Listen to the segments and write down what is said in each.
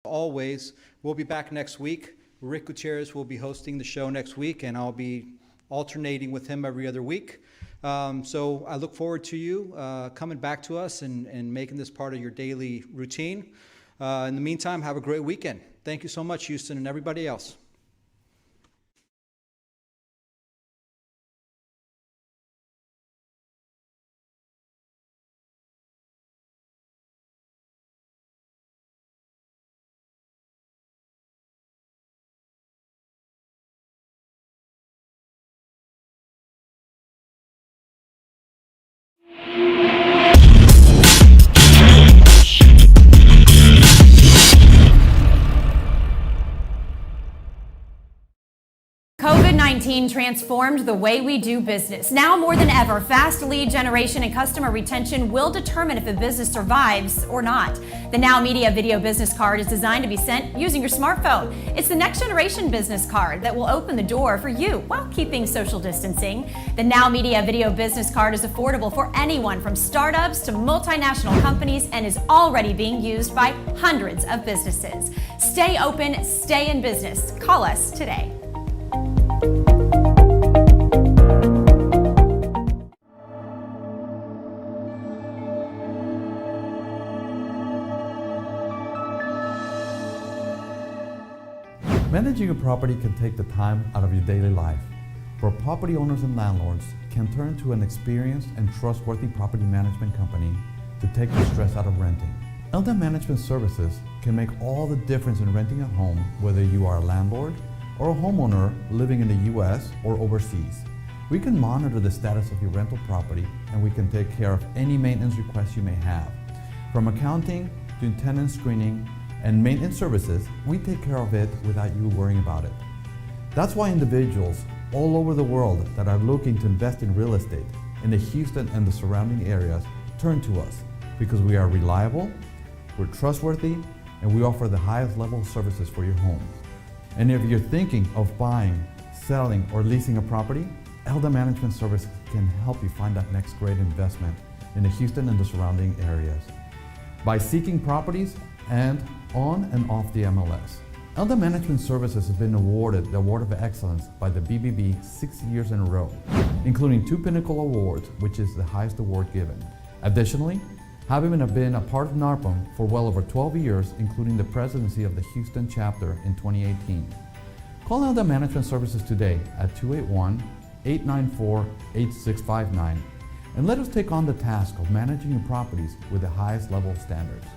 Always, we'll be back next week. Rick Gutierrez will be hosting the show next week, and I'll be alternating with him every other week. So I look forward to you coming back to us and making this part of your daily routine. In the meantime, have a great weekend. Thank you so much, Houston, and everybody else. COVID-19 transformed the way we do business. Now more than ever, fast lead generation and customer retention will determine if a business survives or not. The Now Media Video Business Card is designed to be sent using your smartphone. It's the next generation business card that will open the door for you while keeping social distancing. The Now Media Video Business Card is affordable for anyone from startups to multinational companies and is already being used by hundreds of businesses. Stay open, stay in business. Call us today. Managing a property can take the time out of your daily life, but property owners and landlords can turn to an experienced and trustworthy property management company to take the stress out of renting. Elda Management Services can make all the difference in renting a home, whether you are a landlord or a homeowner living in the U.S. or overseas. We can monitor the status of your rental property, and we can take care of any maintenance requests you may have. From accounting to tenant screening and maintenance services, we take care of it without you worrying about it. That's why individuals all over the world that are looking to invest in real estate in the Houston and the surrounding areas turn to us, because we are reliable, we're trustworthy, and we offer the highest level of services for your home. And if you're thinking of buying, selling, or leasing a property, Elda Management Services can help you find that next great investment in the Houston and the surrounding areas by seeking properties and on and off the MLS. Elda Management Services has been awarded the Award of Excellence by the BBB 6 years in a row, including 2 Pinnacle Awards, which is the highest award given. Additionally, having been a part of NARPM for well over 12 years, including the presidency of the Houston chapter in 2018. Call Elda Management Services today at 281-894-8659 and let us take on the task of managing your properties with the highest level of standards.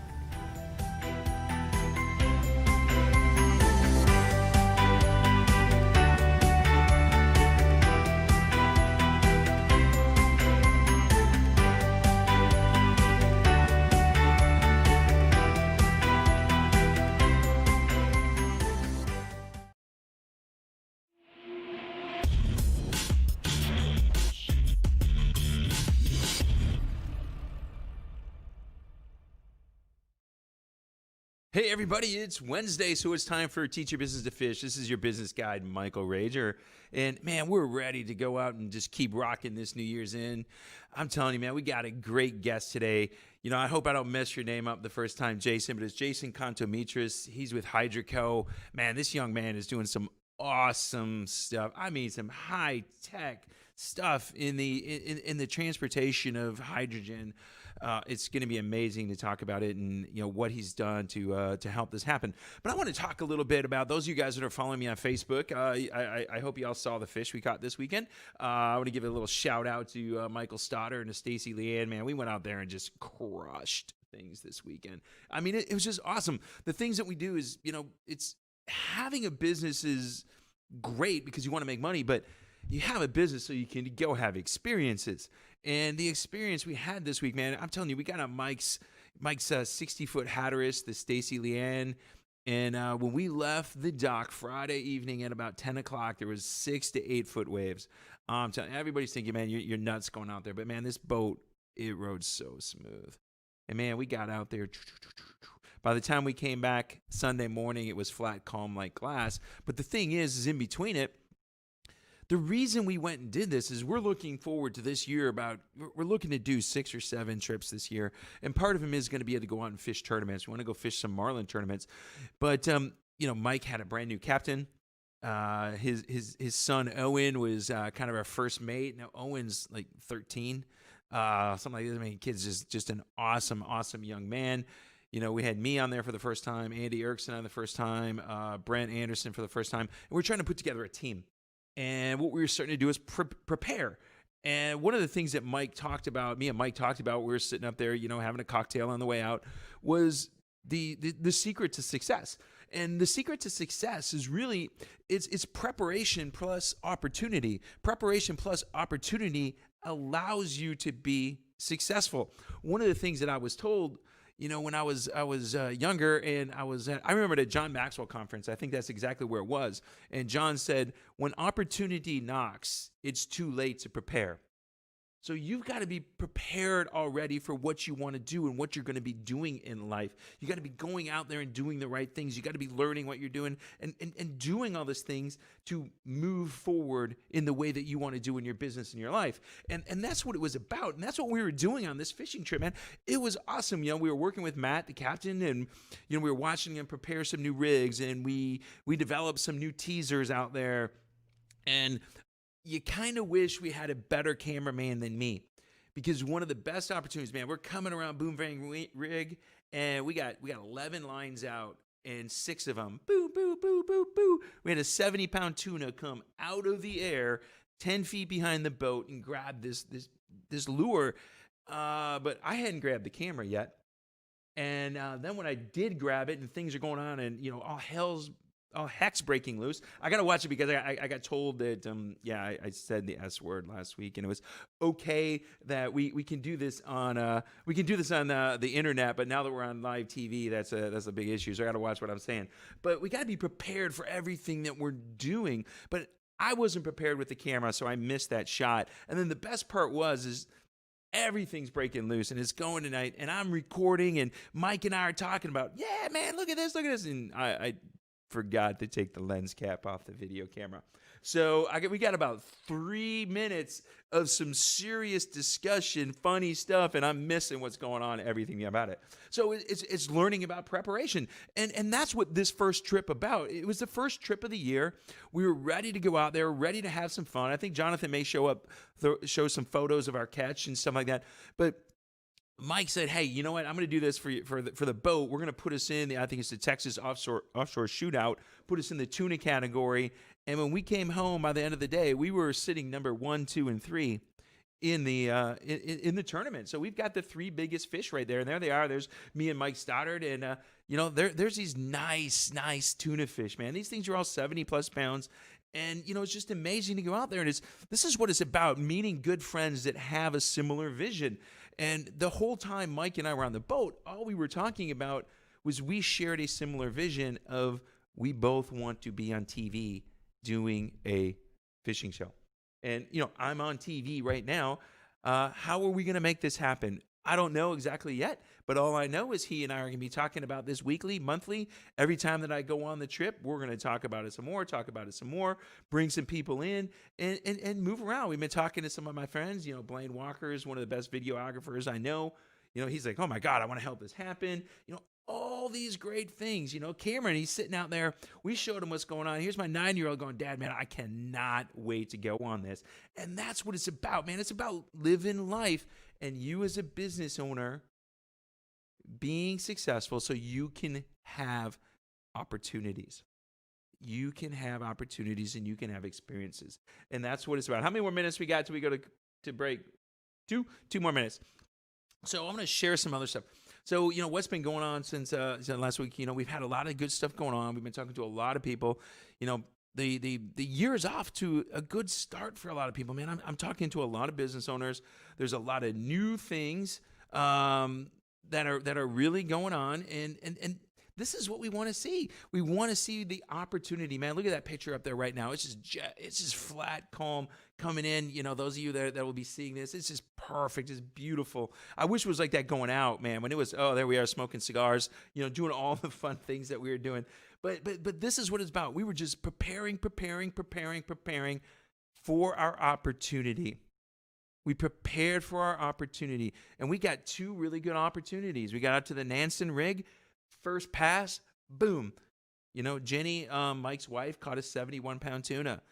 Hey everybody, it's Wednesday, so it's time for Teach Your Business to Fish. This is your business guide, Michael Rager. And man, we're ready to go out and just keep rocking this New Year's in. I'm telling you, man, we got a great guest today. You know, I hope I don't mess your name up the first time, Jason, but it's Jason Contomitris. He's with Hydroco. Man, this young man is doing some awesome stuff. I mean, some high-tech stuff in the transportation of hydrogen. It's going to be amazing to talk about it and what he's done to help this happen. But I want to talk a little bit about those of you guys that are following me on Facebook. I hope you all saw the fish we caught this weekend. I want to give a little shout out to Michael Stoddard and to Stacy Leanne. Man, we went out there and just crushed things this weekend. I mean, it was just awesome. The things that we do is, it's having a business is great because you want to make money, but you have a business so you can go have experiences. And the experience we had this week, man, I'm telling you, we got on Mike's 60-foot Hatteras, the Stacy Leanne. And when we left the dock Friday evening at about 10 o'clock, there was 6 to 8 foot waves. Everybody's thinking, man, you're nuts going out there. But, man, this boat, it rode so smooth. And, man, we got out there. By the time we came back Sunday morning, it was flat, calm like glass. But the thing is in between it, the reason we went and did this is we're looking forward to this year. We're looking to do 6 or 7 trips this year, and part of them is going to be able to go out and fish tournaments. We want to go fish some marlin tournaments, but Mike had a brand new captain. His son Owen was kind of our first mate. Now Owen's like 13, something like this. I mean, kid's just an awesome young man. We had me on there for the first time, Andy Erickson on the first time, Brent Anderson for the first time, and we're trying to put together a team. And what we were starting to do is prepare. And one of the things that Mike talked about, me and Mike talked about, we were sitting up there, having a cocktail on the way out, was the secret to success. And the secret to success is really, it's preparation plus opportunity. Preparation plus opportunity allows you to be successful. One of the things that I was told, when I was younger, and I remember at a John Maxwell conference, I think that's exactly where it was. And John said, when opportunity knocks, it's too late to prepare. So you've got to be prepared already for what you want to do and what you're going to be doing in life. You got to be going out there and doing the right things. You got to be learning what you're doing and doing all these things to move forward in the way that you want to do in your business and your life. And that's what it was about. And that's what we were doing on this fishing trip, man. It was awesome. We were working with Matt, the captain, and we were watching him prepare some new rigs, and we developed some new teasers out there. And you kind of wish we had a better cameraman than me, because one of the best opportunities, man, we're coming around Boom Bang Rig, and we got 11 lines out, and 6 of them, boo, boo, boo, boo, boo. We had a 70-pound tuna come out of the air 10 feet behind the boat and grab this lure, but I hadn't grabbed the camera yet. And then when I did grab it, and things are going on, and all heck's breaking loose. I got to watch it because I got told that, I said the S word last week, and it was okay that we can do this on the internet, but now that we're on live TV, that's a big issue. So I got to watch what I'm saying. But we got to be prepared for everything that we're doing. But I wasn't prepared with the camera, so I missed that shot. And then the best part is everything's breaking loose, and it's going tonight, and I'm recording, and Mike and I are talking about, yeah, man, look at this, and I forgot to take the lens cap off the video camera. So we got about 3 minutes of some serious discussion, funny stuff, and I'm missing what's going on, everything about it. So it's learning about preparation. And that's what this first trip about. It was the first trip of the year. We were ready to go out there, ready to have some fun. I think Jonathan may show some photos of our catch and stuff like that. But Mike said, hey, you know what? I'm going to do this for the boat. We're going to put us in, I think it's the Texas offshore shootout, put us in the tuna category. And when we came home by the end of the day, we were sitting number 1, 2, and 3 in the tournament. So we've got the 3 biggest fish right there. And there they are. There's me and Mike Stoddard. And, there's these nice tuna fish, man. These things are all 70-plus pounds. And, it's just amazing to go out there. And this is what it's about, meeting good friends that have a similar vision. And the whole time Mike and I were on the boat, all we were talking about was we shared a similar vision of we both want to be on TV doing a fishing show. And, I'm on TV right now. How are we going to make this happen? I don't know exactly yet, but all I know is he and I are going to be talking about this weekly, monthly. Every time that I go on the trip, we're going to talk about it some more, bring some people in, and move around. We've been talking to some of my friends. Blaine Walker is one of the best videographers I know. He's like, oh my God, I want to help this happen. All these great things. Cameron, he's sitting out there. We showed him what's going on. Here's my 9-year-old going, Dad, man, I cannot wait to go on this. And that's what it's about, man. It's about living life. And you as a business owner being successful so you can have opportunities. You can have opportunities and you can have experiences. And that's what it's about. How many more minutes we got till we go to break? 2 more minutes. So I'm going to share some other stuff. So, what's been going on since last week? We've had a lot of good stuff going on. We've been talking to a lot of people. The year is off to a good start for a lot of people, man. I'm talking to a lot of business owners. There's a lot of new things that are really going on, and this is what we want to see. We want to see the opportunity, man. Look at that picture up there right now. It's just flat, calm, coming in. Those of you that will be seeing this, it's just perfect. It's beautiful. I wish it was like that going out, man. When it was, there we are smoking cigars, doing all the fun things that we were doing. But this is what it's about. We were just preparing for our opportunity. We prepared for our opportunity, and we got two really good opportunities. We got out to the Nansen rig, first pass, boom. You know, Jenny, Mike's wife, caught a 71-pound tuna.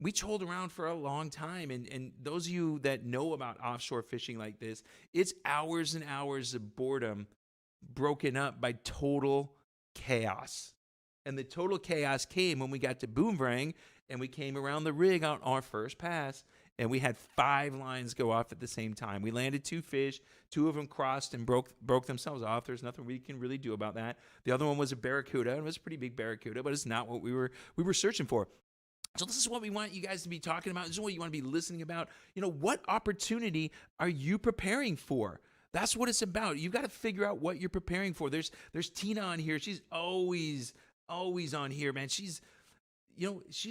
We trolled around for a long time, and those of you that know about offshore fishing like this, it's hours and hours of boredom broken up by total chaos. And the total chaos came when we got to Boomerang, and we came around the rig on our first pass, and we had 5 lines go off at the same time. We landed 2 fish. 2 of them crossed and broke themselves off. There's nothing we can really do about that. The other one was a barracuda. It was a pretty big barracuda, but it's not what we were searching for. So this is what we want you guys to be talking about. This is what you want to be listening about. You know, what opportunity are you preparing for? That's what it's about. You've got to figure out what you're preparing for. There's Tina on here. She's always on here, man. She's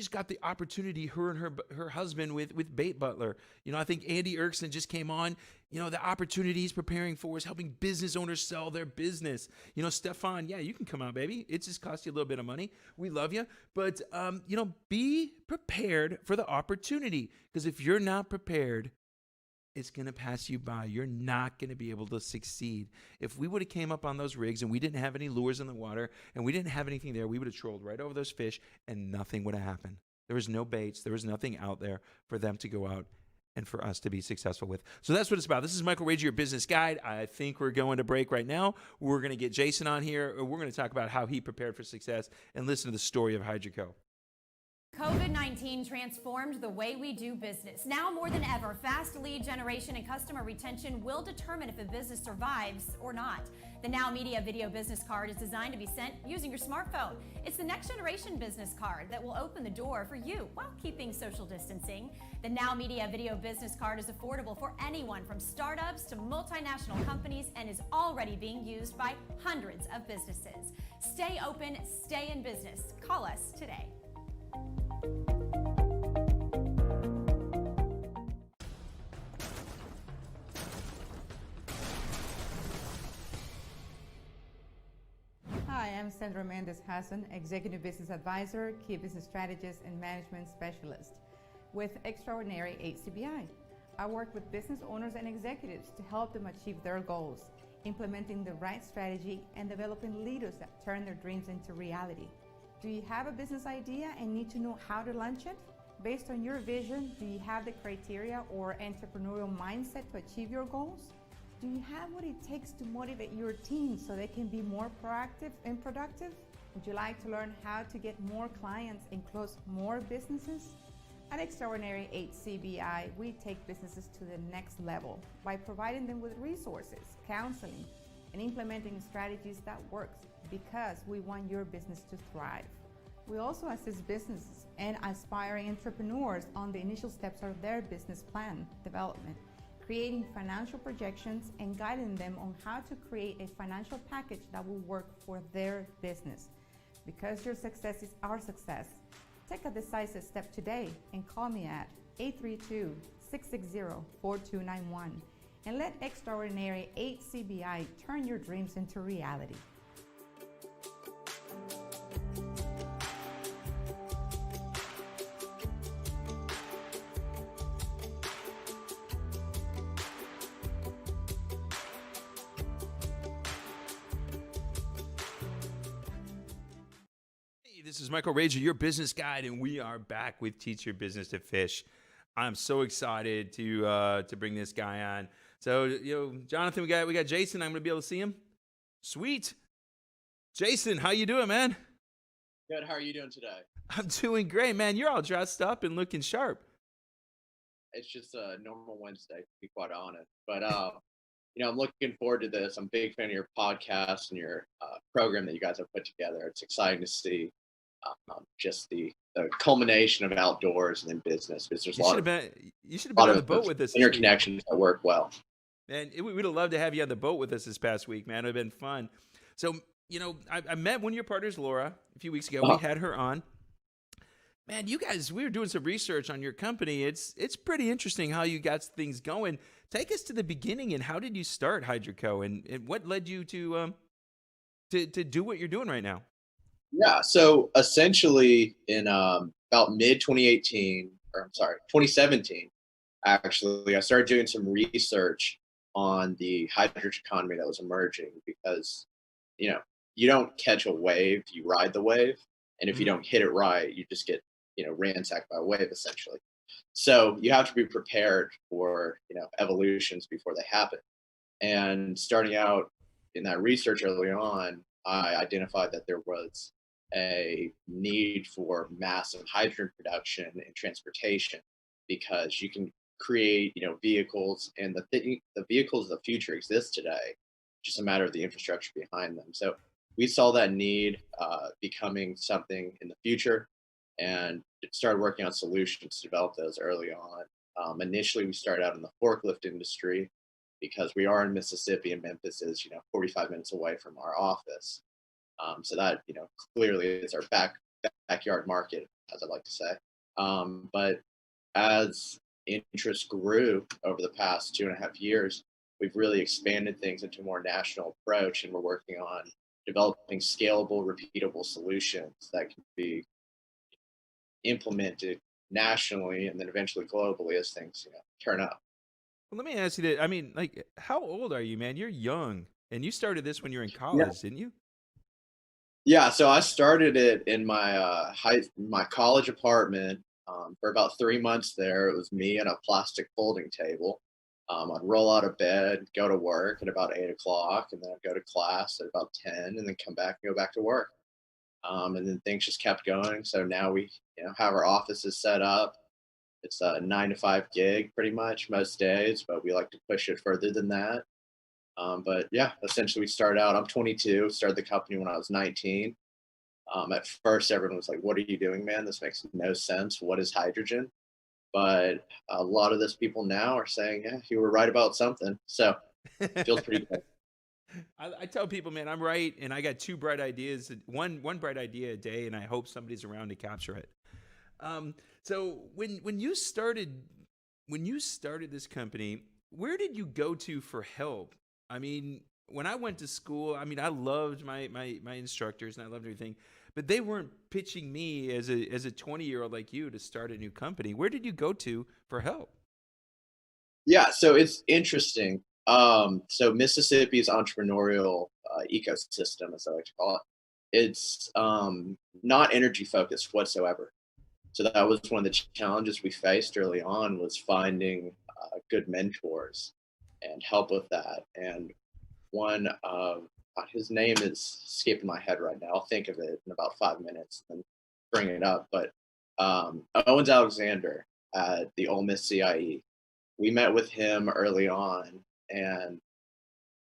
got the opportunity, her and her husband with Bait Butler. You know, I think Andy Erkson just came on. You know, the opportunity he's preparing for is helping business owners sell their business. You know, Stefan, yeah, you can come out, baby. It just costs you a little bit of money. We love you. But, be prepared for the opportunity, because if you're not prepared, it's going to pass you by. You're not going to be able to succeed. If we would have came up on those rigs and we didn't have any lures in the water and we didn't have anything there, we would have trolled right over those fish and nothing would have happened. There was no baits. There was nothing out there for them to go out and for us to be successful with. So that's what it's about. This is Michael Rager, your business guide. I think we're going to break right now. We're going to get Jason on here. We're going to talk about how he prepared for success and listen to the story of Hydroco. COVID-19 transformed the way we do business. Now more than ever, fast lead generation and customer retention will determine if a business survives or not. The Now Media Video Business Card is designed to be sent using your smartphone. It's the next generation business card that will open the door for you while keeping social distancing. The Now Media Video Business Card is affordable for anyone from startups to multinational companies and is already being used by hundreds of businesses. Stay open, stay in business. Call us today. Hi, I'm Sandra Mendez-Hassan, Executive Business Advisor, Key Business Strategist, and Management Specialist with Extraordinary HCBI. I work with business owners and executives to help them achieve their goals, implementing the right strategy, and developing leaders that turn their dreams into reality. Do you have a business idea and need to know how to launch it? Based on your vision, do you have the criteria or entrepreneurial mindset to achieve your goals? Do you have what it takes to motivate your team so they can be more proactive and productive? Would you like to learn how to get more clients and close more businesses? At Extraordinary HCBI, we take businesses to the next level by providing them with resources, counseling, and implementing strategies that works, because we want your business to thrive. We also assist businesses and aspiring entrepreneurs on the initial steps of their business plan development, creating financial projections and guiding them on how to create a financial package that will work for their business. Because your success is our success, take a decisive step today and call me at 832-660-4291 and let Extraordinary HCBI turn your dreams into reality. This is Michael Rager, your business guide, and we are back with Teach Your Business to Fish. I'm so excited to bring this guy on. So, Jonathan, we got Jason. I'm going to be able to see him. Sweet. Jason, how you doing, man? Good. How are you doing today? I'm doing great, man. You're all dressed up and looking sharp. It's just a normal Wednesday, to be quite honest. But I'm looking forward to this. I'm a big fan of your podcast and your program that you guys have put together. It's exciting to see just the culmination of outdoors and in business, because there's you should have been on the boat with us. Interconnections that work well. Man, we'd have loved to have you on the boat with us this past week, man. It would have been fun. So, I met one of your partners, Laura, a few weeks ago. We had her on. Man, you guys, we were doing some research on your company. It's pretty interesting how you got things going. Take us to the beginning, and how did you start Hydroco, and what led you to do what you're doing right now? Yeah, so essentially in about mid-2018, or I'm sorry, 2017, actually, I started doing some research on the hydrogen economy that was emerging because, you know, you don't catch a wave, you ride the wave. And if you Mhm. don't hit it right, you just get, ransacked by a wave essentially. So you have to be prepared for, evolutions before they happen. And starting out in that research early on, I identified that there was a need for massive hydrogen production and transportation because you can create, vehicles, and the vehicles of the future exist today. Just a matter of the infrastructure behind them. So we saw that need becoming something in the future, and started working on solutions to develop those early on. Initially, we started out in the forklift industry because we are in Mississippi, and Memphis is, 45 minutes away from our office. So that, clearly is our backyard market, as I like to say. But as interest grew over the past 2.5 years, we've really expanded things into a more national approach, and we're working on developing scalable, repeatable solutions that can be implemented nationally and then eventually globally as things, turn up. Well, let me ask you that. I mean, like, how old are you, man? You're young, and you started this when you were in Yeah. college, didn't you? Yeah, so I started it in my my college apartment for about 3 months. There, it was me and a plastic folding table. I'd roll out of bed, go to work at about 8 o'clock, and then I'd go to class at about 10, and then come back and go back to work. And then things just kept going. So now we, have our offices set up. It's a 9 to 5 gig pretty much most days, but we like to push it further than that. But yeah, essentially we started out. I'm 22. Started the company when I was 19. At first, everyone was like, "What are you doing, man? This makes no sense. What is hydrogen?" But a lot of those people now are saying, "Yeah, you were right about something." So feels pretty good. I tell people, man, I'm right, and I got two bright ideas, one bright idea a day, and I hope somebody's around to capture it. So when you started this company, where did you go to for help? I mean, when I went to school, I mean, I loved my instructors and I loved everything, but they weren't pitching me as a 20-year-old like you to start a new company. Where did you go to for help? Yeah, so it's interesting. So Mississippi's entrepreneurial ecosystem, as I like to call it, it's not energy focused whatsoever. So that was one of the challenges we faced early on, was finding good mentors and help with that. And one of his name is escaping my head right now. I'll think of it in about 5 minutes and bring it up. But Owens Alexander at the Ole Miss CIE, we met with him early on, and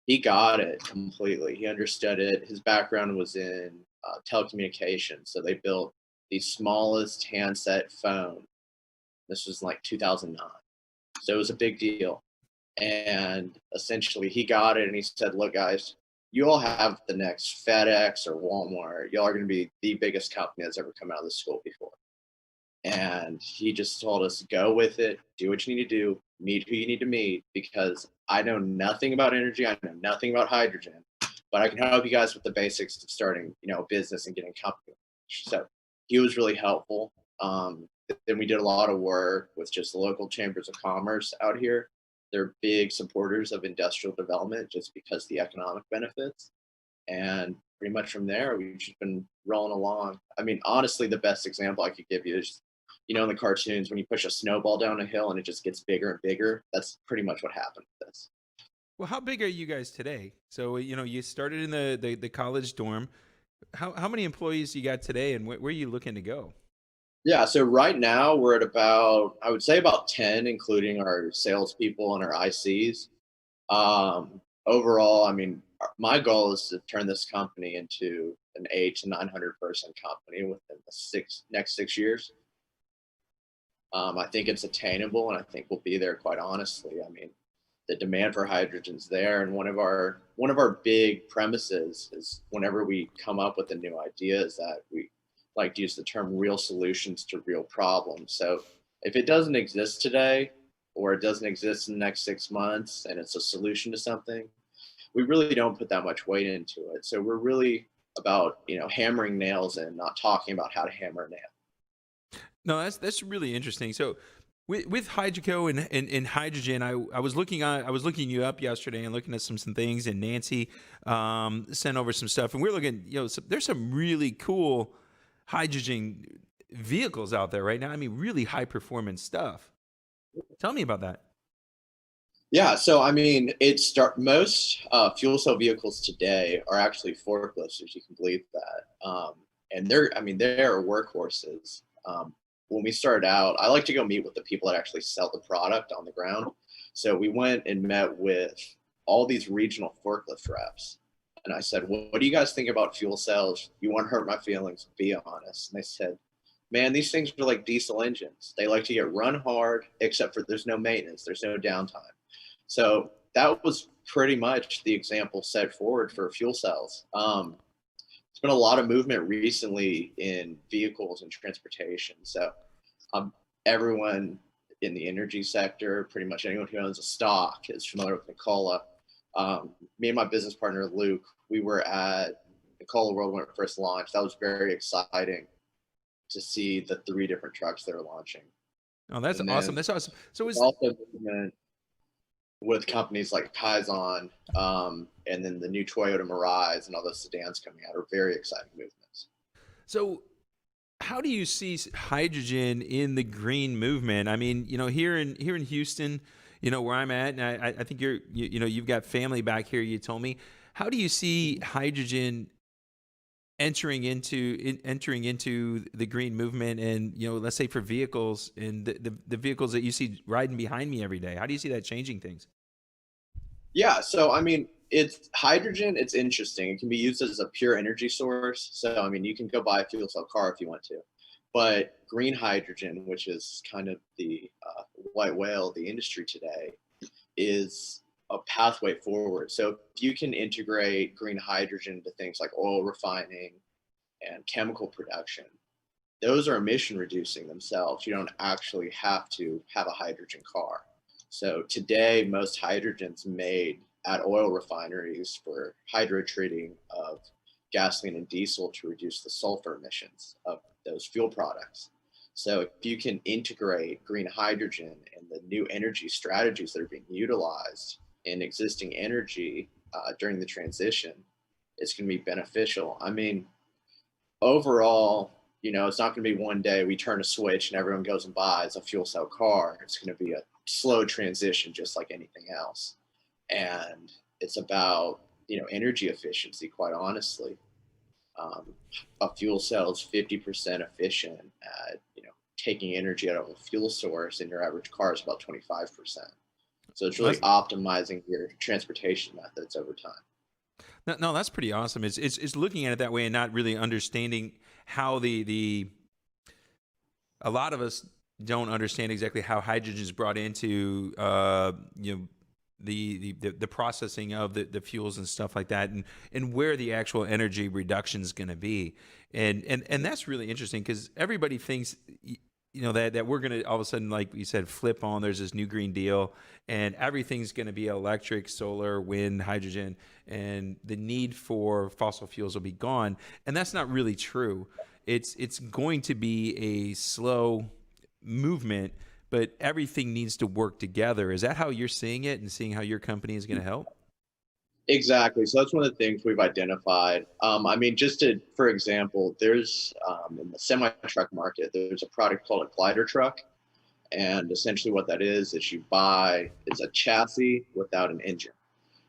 he got it completely. He understood it. His background was in telecommunications, so they built the smallest handset phone. This was like 2009, so it was a big deal. And essentially, he got it, and he said, "Look, guys, you all have the next FedEx or Walmart. Y'all are going to be the biggest company that's ever come out of this school before." And he just told us, "Go with it, do what you need to do, meet who you need to meet, because I know nothing about energy, I know nothing about hydrogen, but I can help you guys with the basics of starting, a business and getting company." So he was really helpful. Then we did a lot of work with just local chambers of commerce out here. They're big supporters of industrial development just because the economic benefits. And pretty much from there, we've just been rolling along. I mean, honestly, the best example I could give you is, in the cartoons, when you push a snowball down a hill and it just gets bigger and bigger, that's pretty much what happened with this. Well, how big are you guys today? So, you started in the college dorm. How many employees you got today, and where are you looking to go? Yeah, so right now we're at about, I would say about 10, including our salespeople and our ICs. Overall, I mean, my goal is to turn this company into an 8 to 900 person company within the next 6 years. I think it's attainable, and I think we'll be there. Quite honestly, I mean, the demand for hydrogen's there, and one of our big premises is whenever we come up with a new idea is that we like to use the term real solutions to real problems. So if it doesn't exist today, or it doesn't exist in the next 6 months, and it's a solution to something, we really don't put that much weight into it. So we're really about hammering nails and not talking about how to hammer a nail. No, that's really interesting. So with Hydroco and hydrogen, I was looking you up yesterday and looking at some things, and Nancy sent over some stuff, and we're looking, there's some really cool hydrogen vehicles out there right now. I mean, really high performance stuff. Tell me about that. Yeah, so I mean, most fuel cell vehicles today are actually forklifts, if you can believe that. And they're workhorses. When we started out, I like to go meet with the people that actually sell the product on the ground. So we went and met with all these regional forklift reps. And I said, what do you guys think about fuel cells? You won't hurt my feelings, be honest. And they said, man, these things are like diesel engines. They like to get run hard, except for there's no maintenance, there's no downtime. So that was pretty much the example set forward for fuel cells. There's been a lot of movement recently in vehicles and transportation. So everyone in the energy sector, pretty much anyone who owns a stock is familiar with Nikola. Me and my business partner, Luke, we were at Nikola World when it first launched. That was very exciting to see the 3 different trucks they're launching. Oh, that's awesome. That's awesome. So is also movement with companies like Kaizen, and then the new Toyota Mirai and all those sedans coming out are very exciting movements. So how do you see hydrogen in the green movement? I mean, here in Houston, where I'm at, and I think you've got family back here, you told me. How do you see hydrogen entering into the green movement, and let's say for vehicles and the vehicles that you see riding behind me every day? How do you see that changing things? Yeah, so I mean, it's hydrogen. It's interesting. It can be used as a pure energy source. So I mean, you can go buy a fuel cell car if you want to, but green hydrogen, which is kind of the white whale of the industry today, is a pathway forward. So if you can integrate green hydrogen to things like oil refining and chemical production, those are emission reducing themselves. You don't actually have to have a hydrogen car. So today, most hydrogen's made at oil refineries for hydrotreating of gasoline and diesel to reduce the sulfur emissions of those fuel products. So if you can integrate green hydrogen and the new energy strategies that are being utilized in existing energy during the transition, it's going to be beneficial. I mean, overall, it's not going to be one day we turn a switch and everyone goes and buys a fuel cell car. It's going to be a slow transition, just like anything else. And it's about, energy efficiency, quite honestly. A fuel cell is 50% efficient at, taking energy out of a fuel source, and your average car is about 25%. So it's really optimizing your transportation methods over time. No, that's pretty awesome. It's looking at it that way and not really understanding how a lot of us don't understand exactly how hydrogen is brought into the processing of the fuels and stuff like that, and where the actual energy reduction is going to be, and that's really interesting, because everybody thinks that we're going to all of a sudden, like you said, flip on, there's this new Green Deal and everything's going to be electric, solar, wind, hydrogen, and the need for fossil fuels will be gone. And that's not really true. It's going to be a slow movement, but everything needs to work together. Is that how you're seeing it, and seeing how your company is going to help? Exactly. So that's one of the things we've identified. For example, there's in the semi-truck market, there's a product called a glider truck. And essentially what that is you buy, it's a chassis without an engine.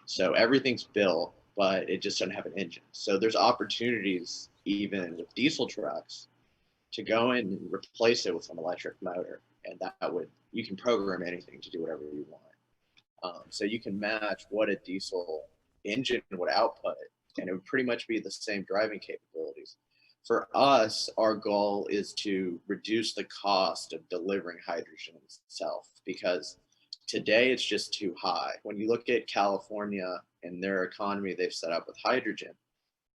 So everything's built, but it just doesn't have an engine. So there's opportunities even with diesel trucks to go in and replace it with an electric motor. And you can program anything to do whatever you want. So you can match what a diesel engine would output, and it would pretty much be the same driving capabilities. For us, our goal is to reduce the cost of delivering hydrogen itself, because today it's just too high. When you look at California and their economy they've set up with hydrogen,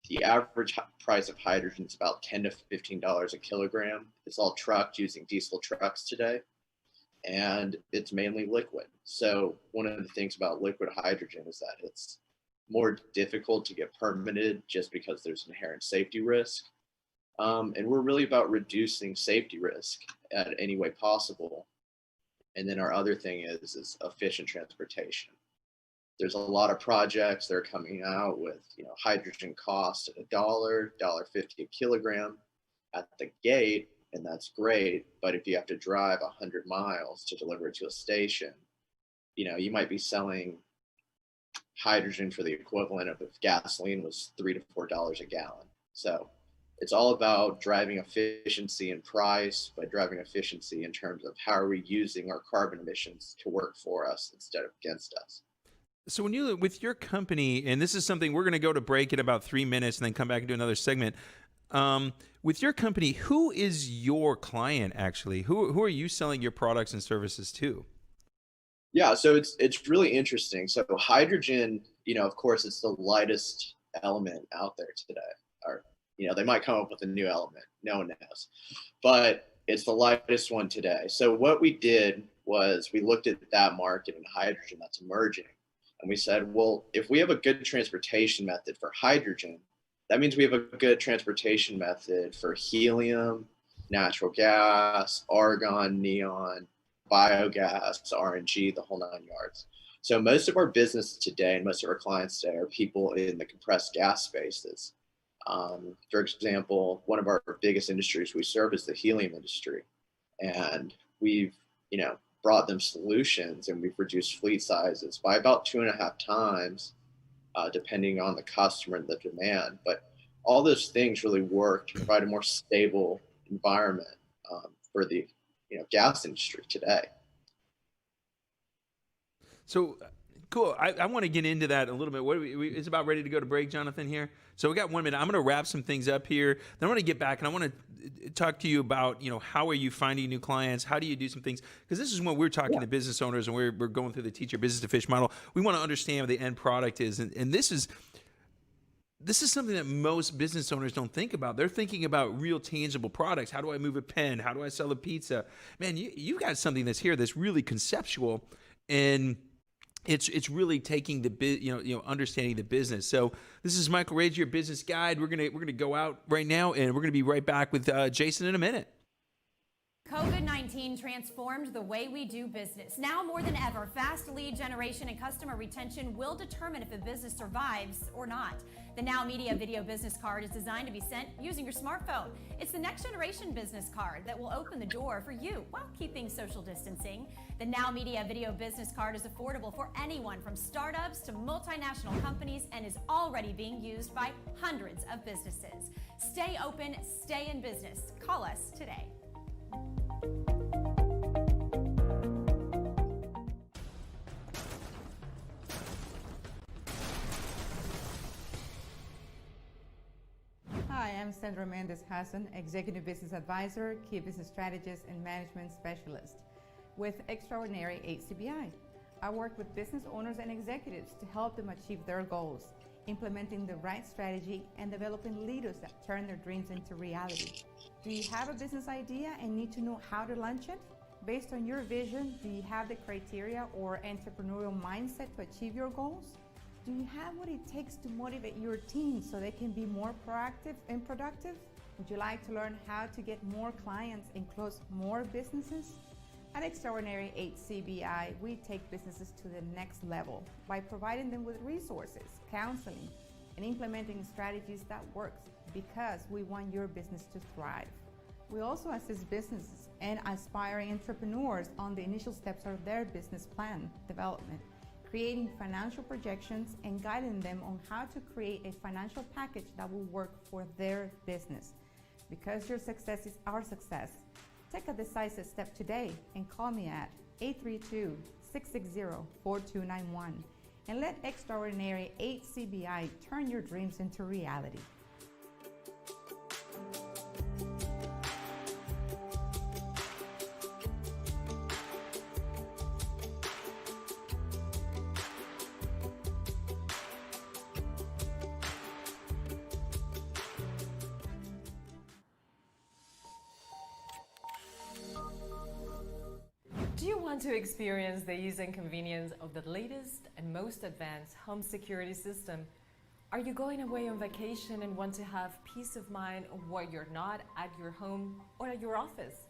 the average price of hydrogen is about $10 to $15 a kilogram. It's all trucked using diesel trucks today, and it's mainly liquid. So one of the things about liquid hydrogen is that it's more difficult to get permitted, just because there's inherent safety risk. And we're really about reducing safety risk at any way possible. And then our other thing is efficient transportation. There's a lot of projects that are coming out with, hydrogen cost at $1.50 a kilogram at the gate, and that's great. But if you have to drive 100 miles to deliver it to a station, you might be selling hydrogen for the equivalent of if gasoline was $3 to $4 a gallon. So it's all about driving efficiency in price, but driving efficiency in terms of how are we using our carbon emissions to work for us instead of against us. So when you with your company, and this is something we're going to go to break in about 3 minutes and then come back and do another segment. With your company, who is your client actually? Who are you selling your products and services to? Yeah, so it's really interesting. So hydrogen, of course, it's the lightest element out there today. Or, they might come up with a new element. No one knows. But it's the lightest one today. So what we did was we looked at that market in hydrogen that's emerging. And we said, well, if we have a good transportation method for hydrogen, that means we have a good transportation method for helium, natural gas, argon, neon, biogas, RNG, the whole 9 yards. So most of our business today and most of our clients today are people in the compressed gas spaces. For example, one of our biggest industries we serve is the helium industry. And we've, brought them solutions, and we've reduced fleet sizes by about 2.5 times, depending on the customer and the demand. But all those things really work to provide a more stable environment for the gas industry today. So cool. I want to get into that a little bit. It's about ready to go to break, Jonathan, here. So we got 1 minute. I'm going to wrap some things up here. Then I want to get back and I want to talk to you about, how are you finding new clients? How do you do some things? Because this is when we're talking to business owners and we're going through the teach your business to fish model. We want to understand what the end product is. And this is something that most business owners don't think about. They're thinking about real tangible products. How do I move a pen? How do I sell a pizza? Man, you got something that's here that's really conceptual, and it's really taking understanding the business. So this is Michael Rage, your business guide. We're gonna go out right now, and we're gonna be right back with Jason in a minute. COVID-19 transformed the way we do business. Now more than ever, fast lead generation and customer retention will determine if a business survives or not. The Now Media Video Business Card is designed to be sent using your smartphone. It's the next generation business card that will open the door for you while keeping social distancing. The Now Media Video Business Card is affordable for anyone from startups to multinational companies and is already being used by hundreds of businesses. Stay open, stay in business. Call us today. Hi, I'm Sandra Mendez Hassan, Executive Business Advisor, Key Business Strategist, and Management Specialist with Extraordinary HCBI. I work with business owners and executives to help them achieve their goals, implementing the right strategy, and developing leaders that turn their dreams into reality. Do you have a business idea and need to know how to launch it? Based on your vision, do you have the criteria or entrepreneurial mindset to achieve your goals? Do you have what it takes to motivate your team so they can be more proactive and productive? Would you like to learn how to get more clients and close more businesses? At Extraordinary HCBI, we take businesses to the next level by providing them with resources, counseling, and implementing strategies that work because we want your business to thrive. We also assist businesses and aspiring entrepreneurs on the initial steps of their business plan development, creating financial projections and guiding them on how to create a financial package that will work for their business. Because your success is our success, take a decisive step today and call me at 832-660-4291 and let Extraordinary HCBI turn your dreams into reality. Do you want to experience the ease and convenience of the latest and most advanced home security system Are you going away on vacation and want to have peace of mind while you're not at your home or at your office?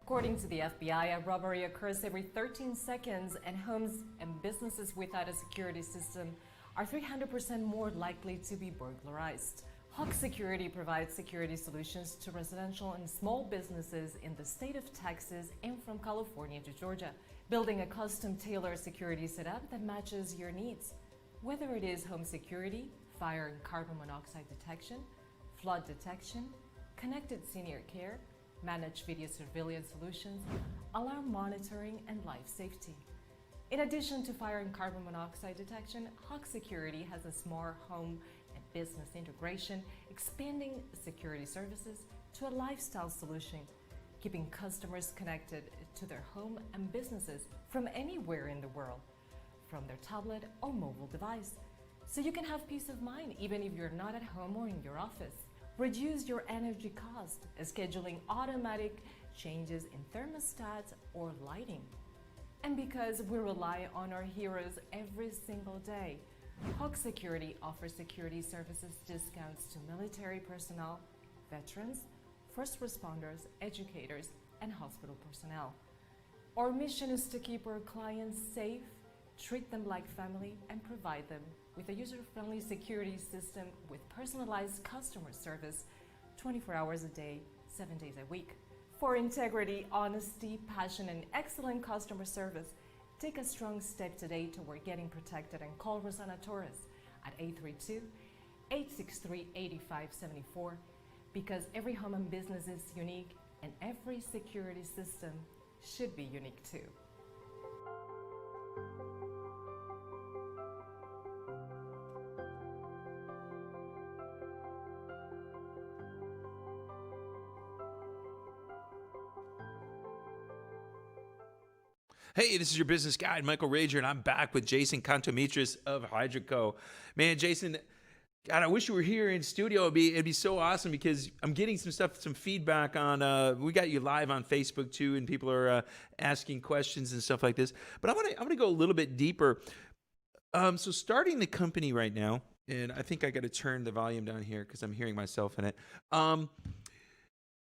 According to the FBI, a robbery occurs every 13 seconds, and homes and businesses without a security system are 300% more likely to be burglarized. Hawk Security provides security solutions to residential and small businesses in the state of Texas and from California to Georgia, building a custom-tailored security setup that matches your needs. Whether it is home security, fire and carbon monoxide detection, flood detection, connected senior care, managed video surveillance solutions, alarm monitoring, and life safety. In addition to fire and carbon monoxide detection, Hawk Security has a smart home and business integration, expanding security services to a lifestyle solution, keeping customers connected to their home and businesses from anywhere in the world, from their tablet or mobile device, so you can have peace of mind even if you're not at home or in your office. Reduce your energy cost, scheduling automatic changes in thermostats or lighting. And because we rely on our heroes every single day, Hawk Security offers security services discounts to military personnel, veterans, first responders, educators, and hospital personnel. Our mission is to keep our clients safe, treat them like family, and provide them with a user-friendly security system with personalized customer service 24 hours a day, 7 days a week. For integrity, honesty, passion, and excellent customer service, take a strong step today toward getting protected and call Rosanna Torres at 832-863-8574, because every home and business is unique and every security system should be unique too. Hey, this is your business guide, Michael Rager, and I'm back with Jason Contometris of Hydroco. Man, Jason, God, I wish you were here in studio. It'd be so awesome, because I'm getting some feedback on. We got you live on Facebook too, and people are asking questions and stuff like this. But I want to go a little bit deeper. So starting the company right now, and I think I got to turn the volume down here because I'm hearing myself in it.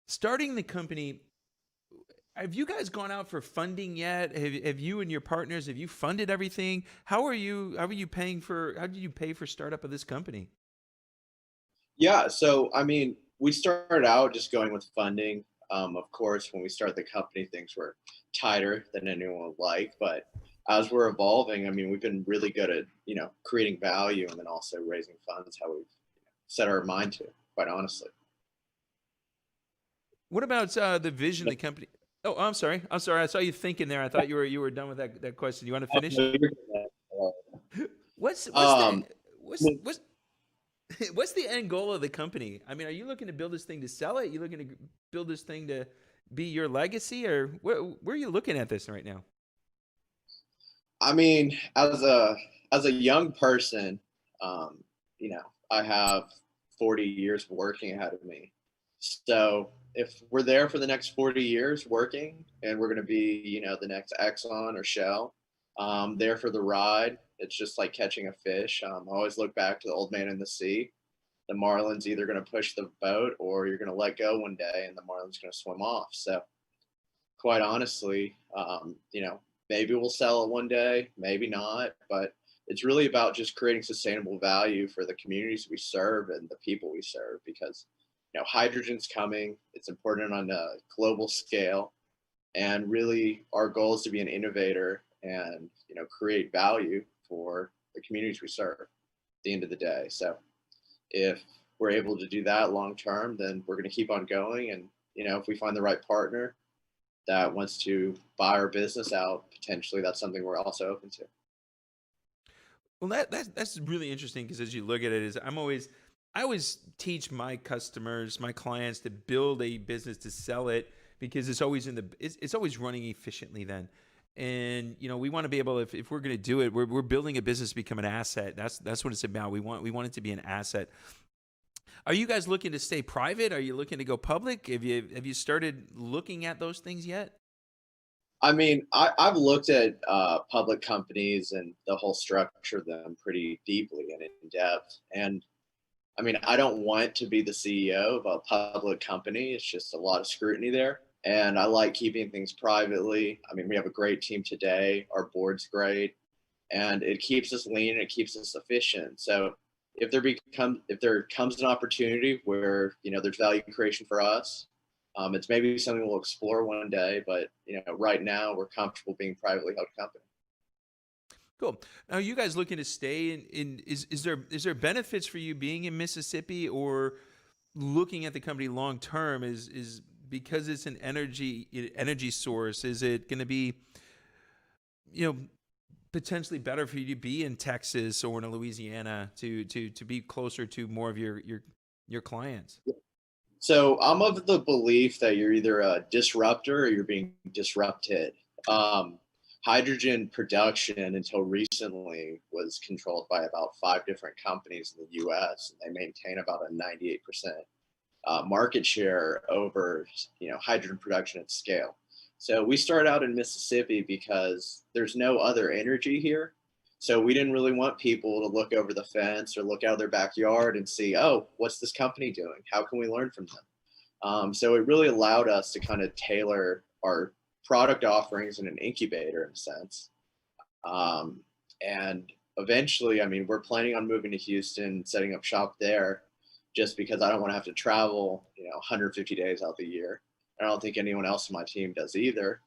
Starting the company. Have you guys gone out for funding yet? Have you and your partners, have you funded everything? How did you pay for startup of this company? Yeah, so I mean, we started out just going with funding. Of course, when we started the company, things were tighter than anyone would like. But as we're evolving, I mean, we've been really good at creating value and then also raising funds. How we've set our mind to, quite honestly. What about the vision of the company? Oh, I'm sorry. I saw you thinking there. I thought you were done with that question. You want to finish? What's the end goal of the company? I mean, are you looking to build this thing to sell it? Are you looking to build this thing to be your legacy, or where are you looking at this right now? I mean, as a young person, I have 40 years of working ahead of me. So if we're there for the next 40 years working, and we're going to be, the next Exxon or Shell, there for the ride, it's just like catching a fish. I always look back to the old man in the sea. The marlin's either going to push the boat, or you're going to let go one day and the marlin's going to swim off. So quite honestly, maybe we'll sell it one day, maybe not, but it's really about just creating sustainable value for the communities we serve and the people we serve, because hydrogen's coming. It's important on a global scale, and really our goal is to be an innovator and create value for the communities we serve at the end of the day. So if we're able to do that long term, then we're going to keep on going. And if we find the right partner that wants to buy our business out, potentially that's something we're also open to. Well, that's really interesting, because as you look at it, I always teach my customers, my clients, to build a business to sell it, because it's always running efficiently then. And we want to be able, if we're going to do it, we're building a business to become an asset. That's what it's about. We want it to be an asset. Are you guys looking to stay private? Are you looking to go public? Have you started looking at those things yet? I mean, I've looked at public companies and the whole structure of them pretty deeply and in depth. And I mean, I don't want to be the CEO of a public company. It's just a lot of scrutiny there. And I like keeping things privately. I mean, we have a great team today. Our board's great, and it keeps us lean and it keeps us efficient. So if there comes an opportunity where, you know, there's value creation for us, it's maybe something we'll explore one day. But you know, right now we're comfortable being privately held company. Cool. Now, are you guys looking to stay is there benefits for you being in Mississippi, or looking at the company long term is because it's an energy source, is it going to be, you know, potentially better for you to be in Texas or in Louisiana to be closer to more of your clients? So I'm of the belief that you're either a disruptor or you're being disrupted. Hydrogen production until recently was controlled by about 5 different companies in the US, and they maintain about a 98% market share over, you know, hydrogen production at scale. So we started out in Mississippi because there's no other energy here. So we didn't really want people to look over the fence or look out of their backyard and see, oh, what's this company doing? How can we learn from them? So it really allowed us to kind of tailor our product offerings in an incubator, in a sense. And eventually, I mean, we're planning on moving to Houston, setting up shop there, just because I don't want to have to travel, you know, 150 days out of the year. I don't think anyone else on my team does either.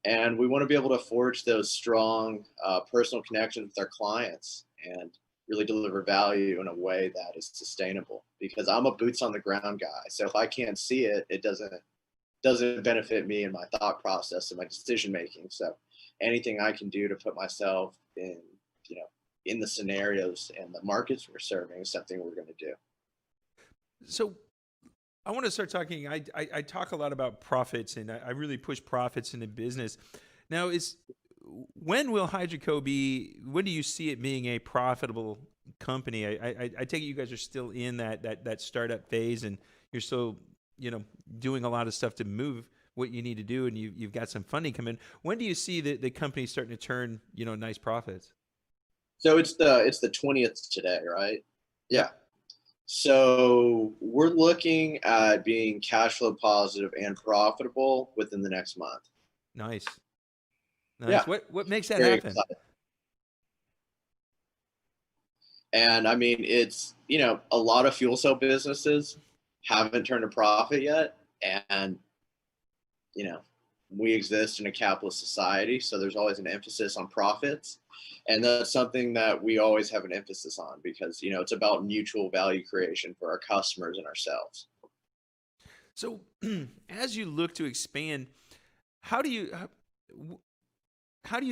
And we want to be able to forge those strong personal connections with our clients and really deliver value in a way that is sustainable, because I'm a boots on the ground guy. So if I can't see it, it doesn't benefit me in my thought process and my decision making. So anything I can do to put myself in, you know, in the scenarios and the markets we're serving is something we're going to do. So I want to start talking. I talk a lot about profits, and I really push profits into business. Now, when will Hydroco be? When do you see it being a profitable company? I take it you guys are still in that startup phase, and you're still, you know, doing a lot of stuff to move what you need to do, and you've got some funding coming. When do you see the company starting to turn, you know, nice profits? So it's the 20th today, right? Yeah. So we're looking at being cash flow positive and profitable within the next month. Nice. Yeah. What makes that Very happen? excited. And I mean, it's, you know, a lot of fuel cell businesses haven't turned a profit yet. And, you know, we exist in a capitalist society, so there's always an emphasis on profits. And that's something that we always have an emphasis on, because, you know, it's about mutual value creation for our customers and ourselves. So as you look to expand, how do you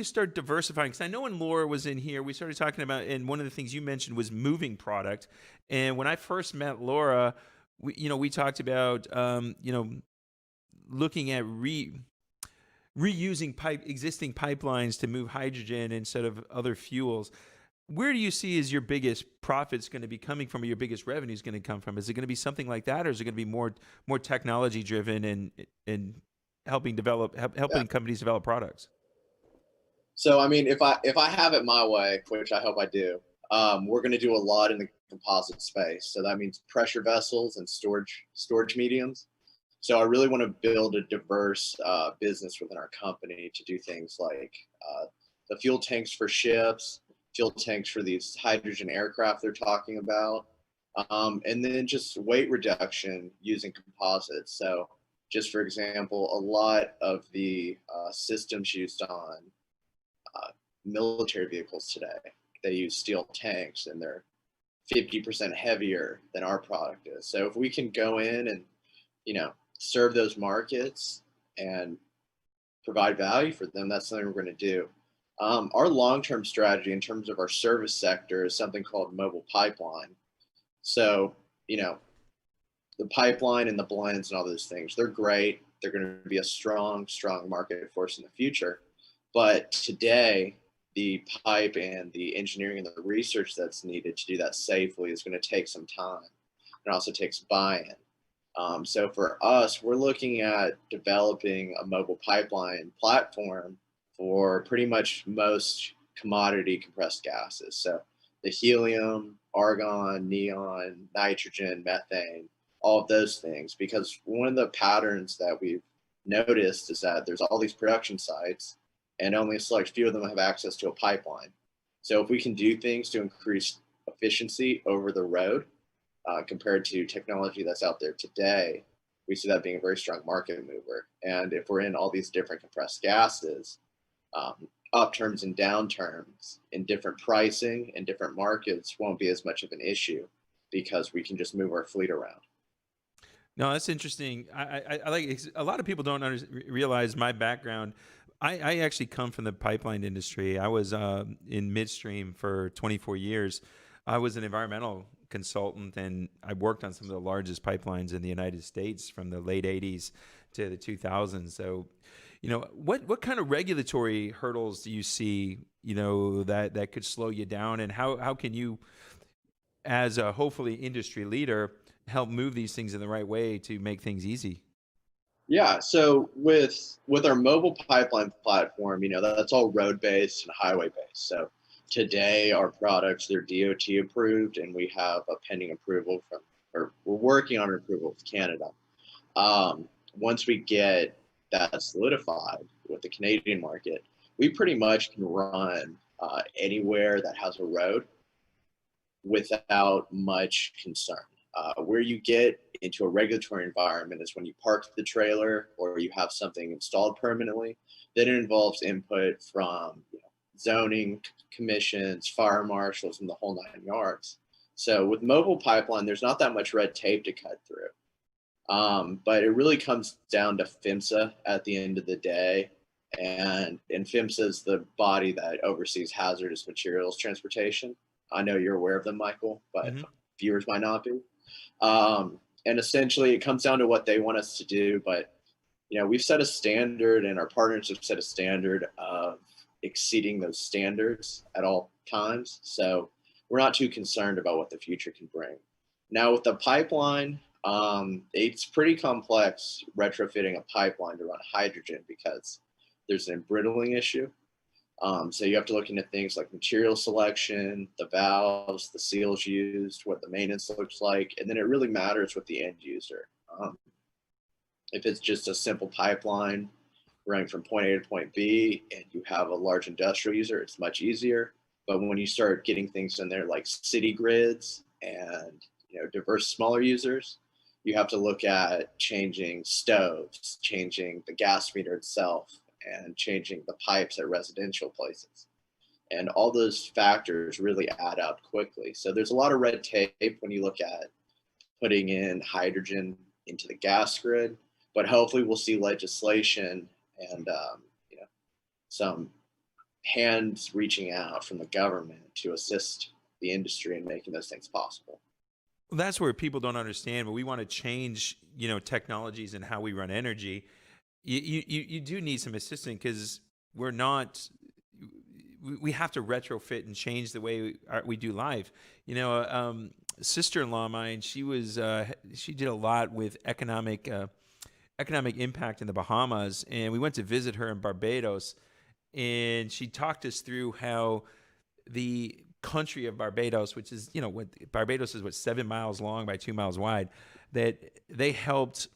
start diversifying? Because I know when Laura was in here, we started talking about, and one of the things you mentioned was moving product. And when I first met Laura, we talked about, looking at reusing existing pipelines to move hydrogen instead of other fuels. Where do you see is your biggest profits going to be coming from, or your biggest revenue is going to come from? Is it going to be something like that, or is it going to be more technology driven and helping companies develop products? So I mean, if I have it my way, which I hope I do, we're going to do a lot in the composite space. So that means pressure vessels and storage mediums. So I really want to build a diverse business within our company to do things like the fuel tanks for ships, fuel tanks for these hydrogen aircraft they're talking about, and then just weight reduction using composites. So just for example, a lot of the systems used on military vehicles today, they use steel tanks, and they're 50% heavier than our product is. So if we can go in and, you know, serve those markets and provide value for them, that's something we're going to do. Our long-term strategy in terms of our service sector is something called mobile pipeline. So, you know, the pipeline and the blends and all those things, they're great. They're going to be a strong market force in the future. But today, the pipe and the engineering and the research that's needed to do that safely is going to take some time. It also takes buy-in. So for us, we're looking at developing a mobile pipeline platform for pretty much most commodity compressed gases. So the helium, argon, neon, nitrogen, methane, all of those things. Because one of the patterns that we've noticed is that there's all these production sites and only a select few of them have access to a pipeline. So if we can do things to increase efficiency over the road, compared to technology that's out there today, we see that being a very strong market mover. And if we're in all these different compressed gases, upturns and downturns in different pricing and different markets won't be as much of an issue because we can just move our fleet around. No, that's interesting. I like a lot of people don't realize my background. I actually come from the pipeline industry. I was in midstream for 24 years. I was an environmental consultant, and I worked on some of the largest pipelines in the United States from the late 80s to the 2000s. So, what kind of regulatory hurdles do you see, that could slow you down, and how can you, as a hopefully industry leader, help move these things in the right way to make things easy? Yeah, so with our mobile pipeline platform, that's all road based and highway based. So today our products, they're DOT approved, and we have a pending approval or we're working on an approval with Canada. Once we get that solidified with the Canadian market, we pretty much can run anywhere that has a road without much concern. Where you get into a regulatory environment is when you park the trailer or you have something installed permanently. Then it involves input from zoning commissions, fire marshals, and the whole 9 yards. So with mobile pipeline, there's not that much red tape to cut through. But it really comes down to PHMSA at the end of the day. And PHMSA is the body that oversees hazardous materials transportation. I know you're aware of them, Michael, but viewers might not be. And essentially, it comes down to what they want us to do. But, we've set a standard, and our partners have set a standard of exceeding those standards at all times. So we're not too concerned about what the future can bring. Now, with the pipeline, it's pretty complex retrofitting a pipeline to run hydrogen because there's an embrittling issue. So you have to look into things like material selection, the valves, the seals used, what the maintenance looks like, and then it really matters with the end user. If it's just a simple pipeline running from point A to point B and you have a large industrial user, it's much easier. But when you start getting things in there like city grids and diverse smaller users, you have to look at changing stoves, changing the gas meter itself, and changing the pipes at residential places. And all those factors really add up quickly. So there's a lot of red tape when you look at putting in hydrogen into the gas grid, but hopefully we'll see legislation and some hands reaching out from the government to assist the industry in making those things possible. Well, that's where people don't understand, but we want to change, technologies and how we run energy. You do need some assistance because we have to retrofit and change the way we do life. Sister-in-law of mine, she did a lot with economic impact in the Bahamas, and we went to visit her in Barbados, and she talked us through how the country of Barbados, which is, Barbados is 7 miles long by 2 miles wide, that they helped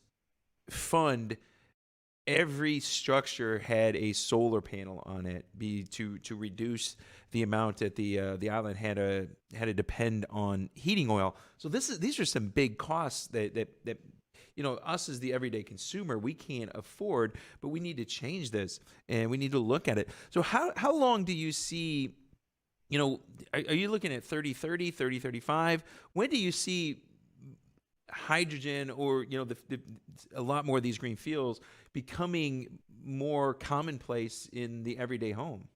fund. Every structure had a solar panel on it, to reduce the amount that the island had to depend on heating oil. So these are some big costs that us as the everyday consumer, we can't afford, but we need to change this and we need to look at it. So how long do you see? Are you looking at 30-30, 30-35? When do you see hydrogen or a lot more of these green fuels becoming more commonplace in the everyday home?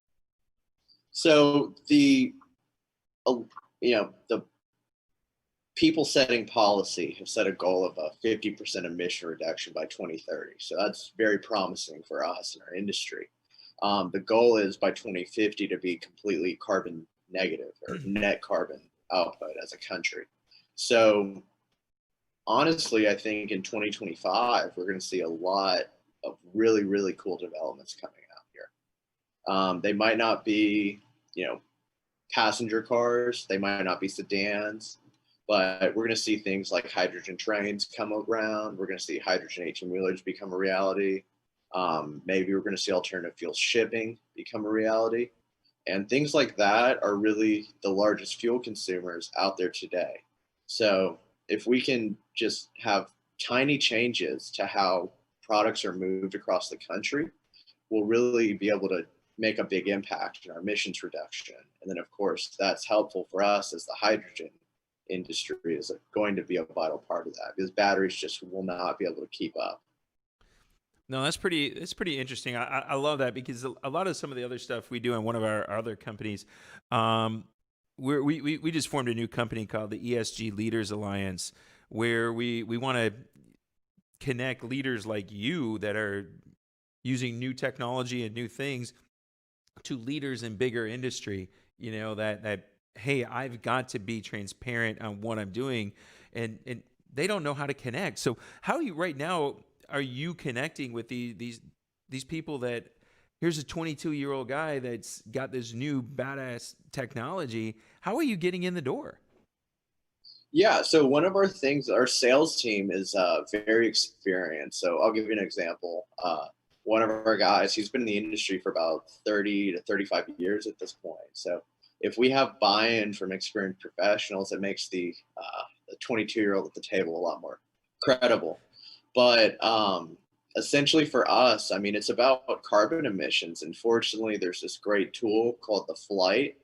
So the people setting policy have set a goal of a 50% emission reduction by 2030. So that's very promising for us in our industry. The goal is by 2050 to be completely carbon negative or net carbon output as a country. So honestly, I think in 2025, we're going to see a lot of really, really cool developments coming out here. They might not be, passenger cars, they might not be sedans, but we're going to see things like hydrogen trains come around. We're going to see hydrogen 18-wheelers become a reality. Maybe we're going to see alternative fuel shipping become a reality. And things like that are really the largest fuel consumers out there today. So if we can just have tiny changes to how products are moved across the country, we'll really be able to make a big impact in our emissions reduction. And then, of course, that's helpful for us as the hydrogen industry is going to be a vital part of that, because batteries just will not be able to keep up. No, that's pretty interesting. I love that, because a lot of some of the other stuff we do in one of our other companies, we just formed a new company called the ESG Leaders Alliance, where we want to connect leaders like you that are using new technology and new things to leaders in bigger industry, that hey, I've got to be transparent on what I'm doing, and they don't know how to connect. So how are you right now? Are you connecting with these people that here's a 22-year-old guy that's got this new badass technology? How are you getting in the door? Yeah, so one of our things, our sales team is very experienced. So I'll give you an example. One of our guys, he's been in the industry for about 30 to 35 years at this point. So if we have buy-in from experienced professionals, it makes the 22-year-old at the table a lot more credible. But essentially for us, I mean, it's about carbon emissions. And fortunately, there's this great tool called the Flight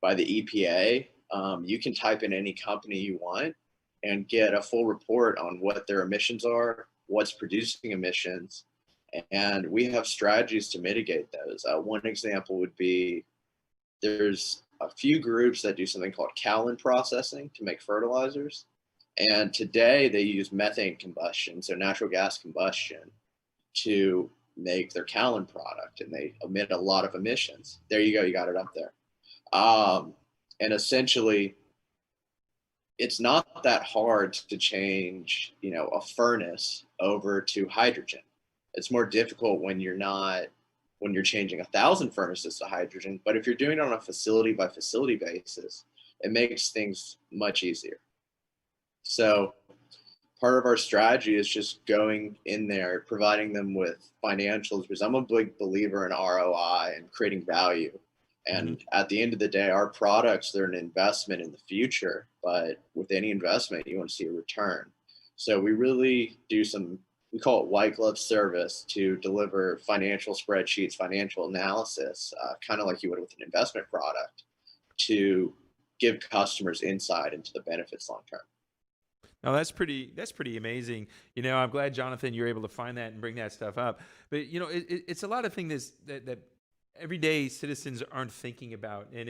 by the EPA. You can type in any company you want and get a full report on what their emissions are, what's producing emissions, and we have strategies to mitigate those. One example would be there's a few groups that do something called kaolin processing to make fertilizers. And today they use methane combustion, so natural gas combustion, to make their kaolin product, and they emit a lot of emissions. There you go, you got it up there. And essentially, it's not that hard to change, a furnace over to hydrogen. It's more difficult when you're changing 1,000 furnaces to hydrogen. But if you're doing it on a facility by facility basis, it makes things much easier. So part of our strategy is just going in there, providing them with financials, because I'm a big believer in ROI and creating value. And at the end of the day, our products, they're an investment in the future, but with any investment, you want to see a return. So we really do we call it white glove service to deliver financial spreadsheets, financial analysis, kind of like you would with an investment product, to give customers insight into the benefits long term. No, that's pretty amazing. I'm glad, Jonathan, you're able to find that and bring that stuff up. But it's a lot of things that everyday citizens aren't thinking about, and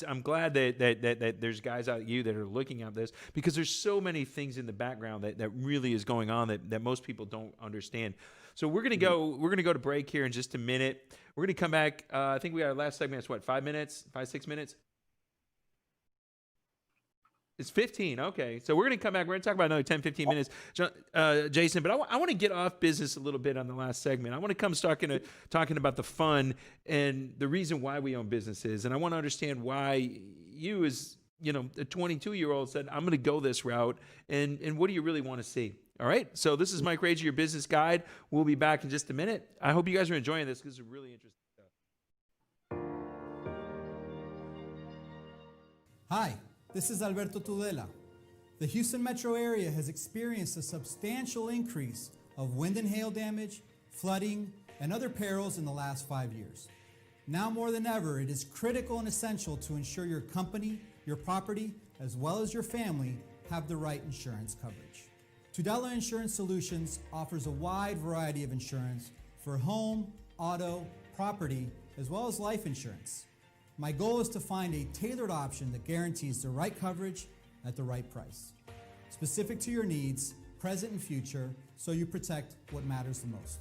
I'm glad that there's guys out you that are looking at this, because there's so many things in the background that really is going on that most people don't understand. So we're gonna go to break here in just a minute. We're gonna come back. I think we got our last segment. It's what, 6 minutes? It's 15. Okay. So we're going to come back. We're going to talk about another 10, 15 minutes, Jason. But I want to get off business a little bit on the last segment. I want to come talking about the fun and the reason why we own businesses. And I want to understand why you, as a 22-year-old, said, I'm going to go this route. And what do you really want to see? All right. So this is Mike Rager, your business guide. We'll be back in just a minute. I hope you guys are enjoying this, because it's really interesting stuff. Hi. This is Alberto Tudela. The Houston metro area has experienced a substantial increase of wind and hail damage, flooding, and other perils in the last 5 years. Now more than ever, it is critical and essential to ensure your company, your property, as well as your family have the right insurance coverage. Tudela Insurance Solutions offers a wide variety of insurance for home, auto, property, as well as life insurance. My goal is to find a tailored option that guarantees the right coverage at the right price, specific to your needs, present and future, so you protect what matters the most.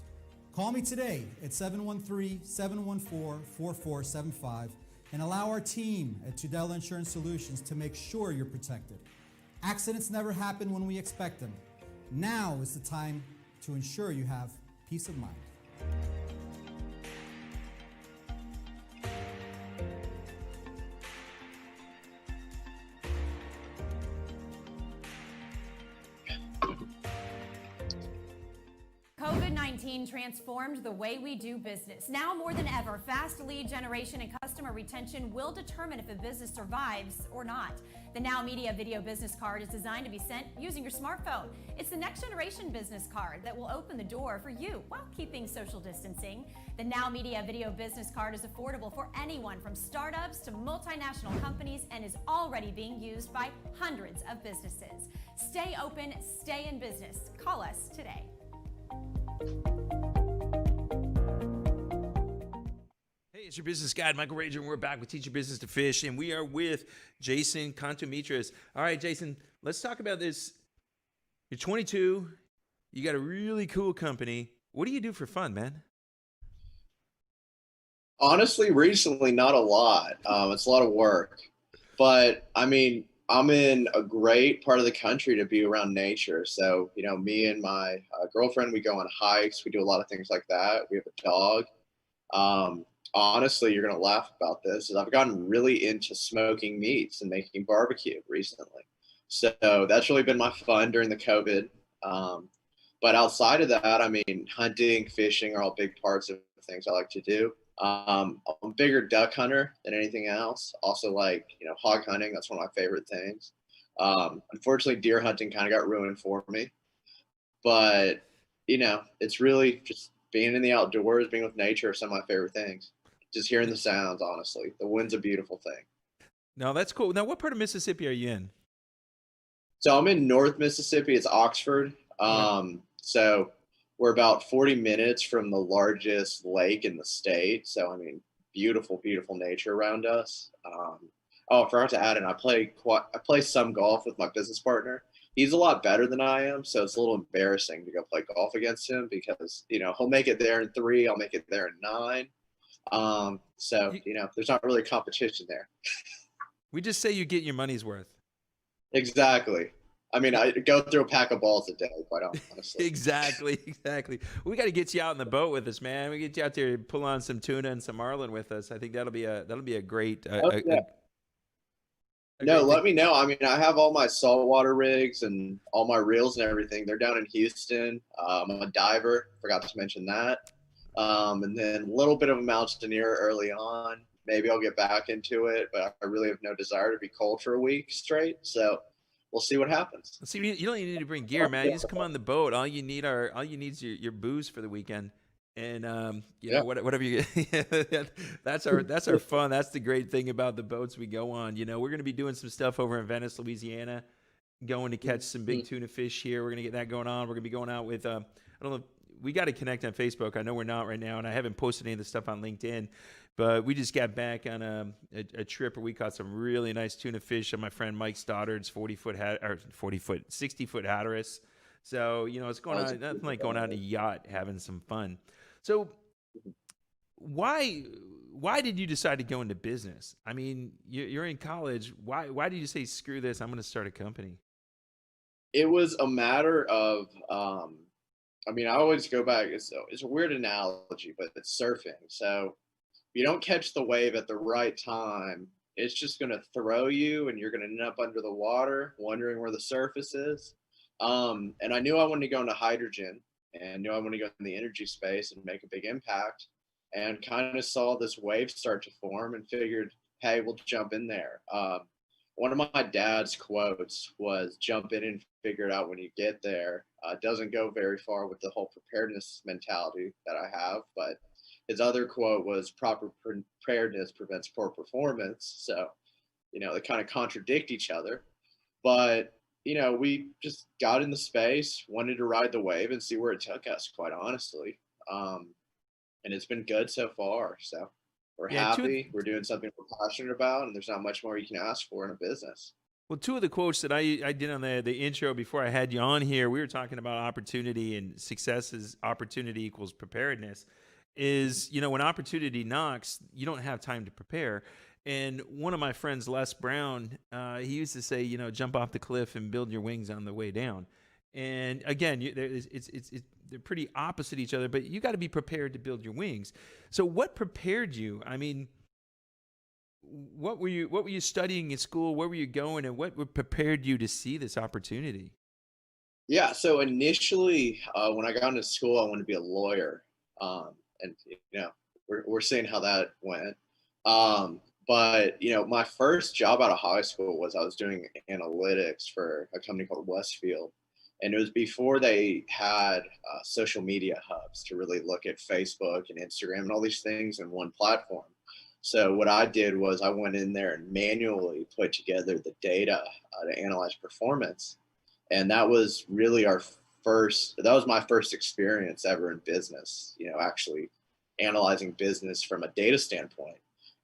Call me today at 713-714-4475 and allow our team at Tudela Insurance Solutions to make sure you're protected. Accidents never happen when we expect them. Now is the time to ensure you have peace of mind. COVID-19 transformed the way we do business. Now more than ever, fast lead generation and customer retention will determine if a business survives or not. The Now Media Video Business Card is designed to be sent using your smartphone. It's the next generation business card that will open the door for you while keeping social distancing. The Now Media Video Business Card is affordable for anyone from startups to multinational companies and is already being used by hundreds of businesses. Stay open, stay in business. Call us today. Hey, it's your business guide, Michael Rager, and we're back with Teach Your Business to Fish, and we are with Jason Contomitras. All right, Jason, let's talk about this. You're 22. You got a really cool company. What do you do for fun, man? Honestly, recently, not a lot. It's a lot of work. But, I mean, I'm in a great part of the country to be around nature. So, me and my girlfriend, we go on hikes. We do a lot of things like that. We have a dog. Honestly, you're going to laugh about this, is I've gotten really into smoking meats and making barbecue recently. So that's really been my fun during the COVID. But outside of that, I mean, hunting, fishing are all big parts of the things I like to do. I'm a bigger duck hunter than anything else. Also like, hog hunting. That's one of my favorite things. Unfortunately, deer hunting kind of got ruined for me. But, it's really just being in the outdoors, being with nature are some of my favorite things. Just hearing the sounds, honestly. The wind's a beautiful thing. No, that's cool. Now, what part of Mississippi are you in? So I'm in North Mississippi. It's Oxford. So we're about 40 minutes from the largest lake in the state. So, I mean, beautiful, beautiful nature around us. I forgot to add in, I play some golf with my business partner. He's a lot better than I am, so it's a little embarrassing to go play golf against him because, he'll make it there in 3, I'll make it there in 9. There's not really competition there. We just say you get your money's worth. Exactly. I mean, I go through a pack of balls a day, quite honestly. Exactly. We got to get you out in the boat with us, man. We get you out there to pull on some tuna and some marlin with us. I think that'll be a great. Let me know. I mean, I have all my saltwater rigs and all my reels and everything. They're down in Houston. I'm a diver. Forgot to mention that. And then a little bit of a mountaineer early on. Maybe I'll get back into it, but I really have no desire to be cold for a week straight. So we'll see what happens. See, you don't even need to bring gear, man. You just come on the boat. All you need is your booze for the weekend, and whatever you get. that's our fun. That's the great thing about the boats we go on. We're going to be doing some stuff over in Venice, Louisiana, going to catch some big tuna fish here. We're going to get that going on. We're going to be going out with I don't know. We got to connect on Facebook. I know we're not right now, and I haven't posted any of the stuff on LinkedIn. But we just got back on a trip where we caught some really nice tuna fish on my friend Mike Stoddard's 60-foot Hatteras. So, it's going on, nothing like going on a yacht, having some fun. So why did you decide to go into business? I mean, you're in college. Why did you say, screw this, I'm going to start a company? It was a matter of, I always go back. It's a weird analogy, but it's surfing. So if you don't catch the wave at the right time, it's just going to throw you and you're going to end up under the water wondering where the surface is. And I knew I wanted to go into hydrogen and knew I wanted to go in the energy space and make a big impact, and kind of saw this wave start to form and figured, hey, we'll jump in there. One of my dad's quotes was, jump in and figure it out when you get there. Doesn't go very far with the whole preparedness mentality that I have, but his other quote was, proper preparedness prevents poor performance. So, they kind of contradict each other. But, we just got in the space, wanted to ride the wave and see where it took us, quite honestly. And it's been good so far. So we're happy. We're doing something we're passionate about, and there's not much more you can ask for in a business. Well, two of the quotes that I did on the intro before I had you on here, we were talking about opportunity, and success is opportunity equals preparedness. Is, when opportunity knocks, you don't have time to prepare. And one of my friends, Les Brown, he used to say, jump off the cliff and build your wings on the way down. And again, they're pretty opposite each other, but you got to be prepared to build your wings. So what prepared you? I mean, what were you studying in school? Where were you going, and what prepared you to see this opportunity? Yeah, so initially, when I got into school, I wanted to be a lawyer, and we're seeing how that went. But my first job out of high school was I was doing analytics for a company called Westfield, and it was before they had social media hubs to really look at Facebook and Instagram and all these things in one platform. So what I did was I went in there and manually put together the data to analyze performance. And that was really that was my first experience ever in business, actually analyzing business from a data standpoint.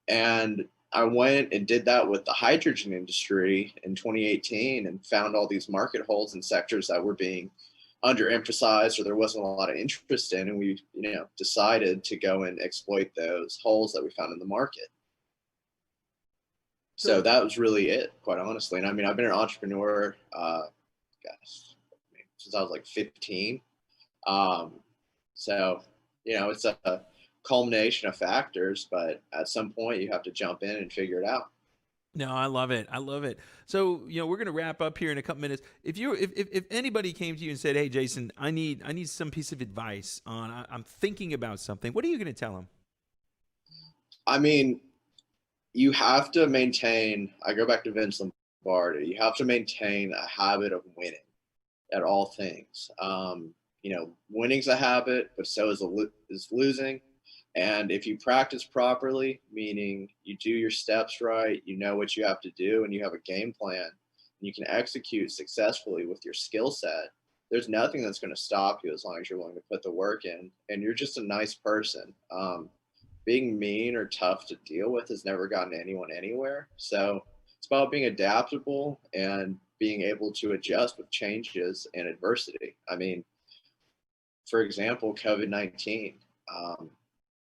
And I went and did that with the hydrogen industry in 2018 and found all these market holes in sectors that were being underemphasized or there wasn't a lot of interest in. And we, decided to go and exploit those holes that we found in the market. So that was really it, quite honestly. And I mean, I've been an entrepreneur, since I was like 15. So, it's a culmination of factors, but at some point you have to jump in and figure it out. No, I love it. I love it. So, we're going to wrap up here in a couple minutes. If anybody came to you and said, "Hey, Jason, I need some piece of advice on, I'm thinking about something," what are you going to tell them? I mean, you have to maintain, I go back to Vince Lombardi, you have to maintain a habit of winning at all things. Winning's a habit, but so is losing. And if you practice properly, meaning you do your steps right, you know what you have to do, and you have a game plan, and you can execute successfully with your skill set, there's nothing that's going to stop you as long as you're willing to put the work in and you're just a nice person. Being mean or tough to deal with has never gotten anyone anywhere. So it's about being adaptable and being able to adjust with changes and adversity. I mean, for example, COVID-19,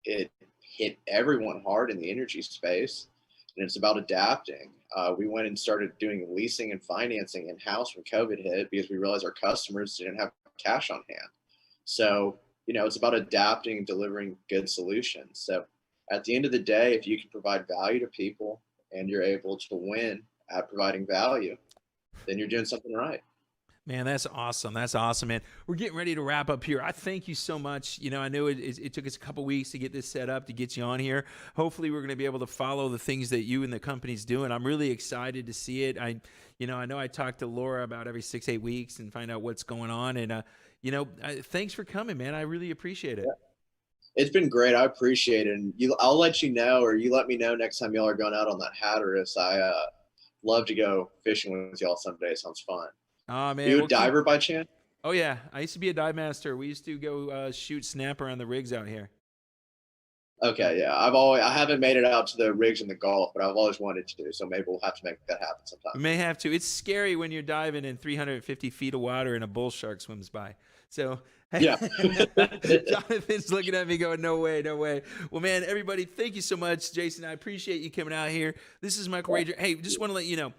it hit everyone hard in the energy space, and it's about adapting. We went and started doing leasing and financing in-house when COVID hit because we realized our customers didn't have cash on hand. So, it's about adapting and delivering good solutions. So at the end of the day, if you can provide value to people and you're able to win at providing value, then you're doing something right. Man, that's awesome. That's awesome, man. We're getting ready to wrap up here. I thank you so much. I know it took us a couple weeks to get this set up, to get you on here. Hopefully, we're going to be able to follow the things that you and the company's doing. I'm really excited to see it. I know I talk to Laura about every 6-8 weeks and find out what's going on. And, thanks for coming, man. I really appreciate it. Yeah. It's been great. I appreciate it. And I'll let you know, or you let me know next time y'all are going out on that Hatteras. I love to go fishing with y'all someday. Sounds fun. Oh, man. You a diver by chance? Oh, yeah. I used to be a dive master. We used to go shoot snapper on the rigs out here. Okay, yeah. I haven't made it out to the rigs in the Gulf, but I've always wanted to. So maybe we'll have to make that happen sometime. We may have to. It's scary when you're diving in 350 feet of water and a bull shark swims by. So, yeah. Jonathan's looking at me going, no way, no way. Well, man, everybody, thank you so much, Jason. I appreciate you coming out here. This is Michael Rager. Hey, just want to let you know,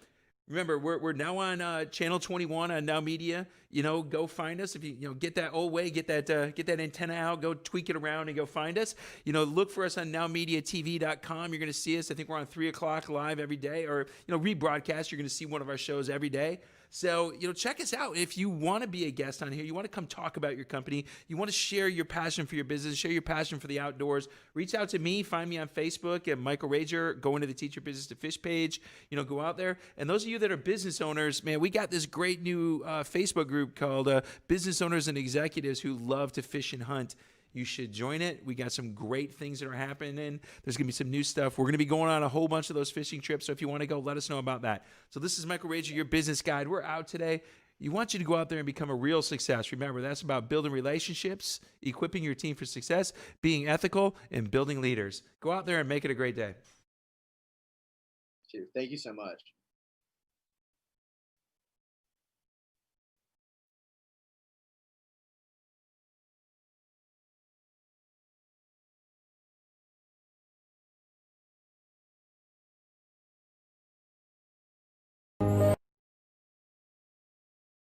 remember, we're now on Channel 21 on Now Media. Go find us. If you get that old way, get that antenna out, go tweak it around and go find us. Look for us on nowmediatv.com. You're going to see us. I think we're on 3 o'clock live every day, or rebroadcast. You're going to see one of our shows every day. So, check us out. If you want to be a guest on here, you want to come talk about your company, you want to share your passion for your business, share your passion for the outdoors, reach out to me. Find me on Facebook at Michael Rager. Go into the Teach Your Business to Fish page. Go out there. And those of you that are business owners, man, we got this great new Facebook group called Business Owners and Executives Who Love to Fish and Hunt. You should join it. We got some great things that are happening. There's going to be some new stuff. We're going to be going on a whole bunch of those fishing trips. So if you want to go, let us know about that. So this is Michael Rager, your business guide. We're out today. You want you to go out there and become a real success. Remember, that's about building relationships, equipping your team for success, being ethical, and building leaders. Go out there and make it a great day. Thank you so much.